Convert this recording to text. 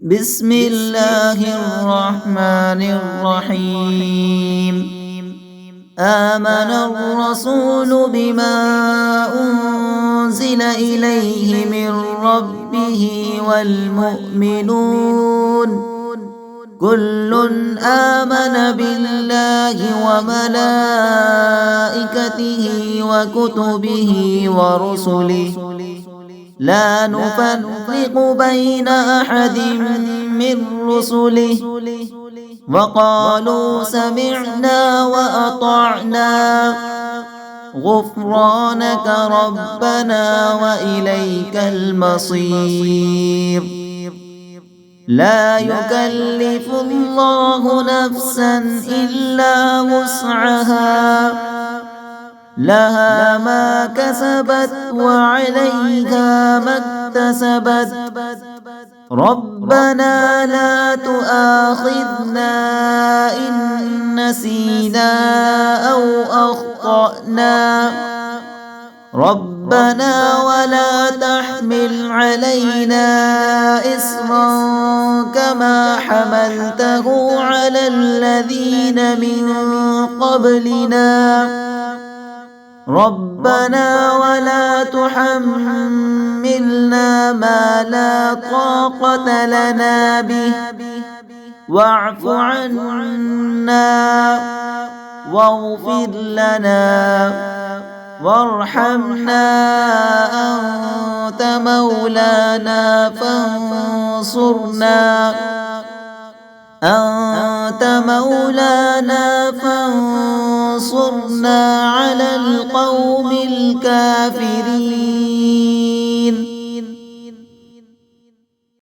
بسم الله الرحمن الرحيم. آمن الرسول بما أنزل إليه من ربه والمؤمنون كل آمن بالله وملائكته وكتبه ورسله لا نفرق بين أحد من رسله وقالوا سمعنا وأطعنا غفرانك ربنا وإليك المصير. لا يكلف الله نفسا إلا وسعها لها ما كسبت وعليها ما اكتسبت ربنا لا تؤاخذنا إن نسينا أو أخطأنا ربنا ولا تحمل علينا إصرا كما حملته على الذين من قبلنا ربنا ولا تحملنا ما لا طاقة لنا به واعف عنا واغفر لنا وارحمنا أنت مولانا فانصرنا على القوم الكافرين.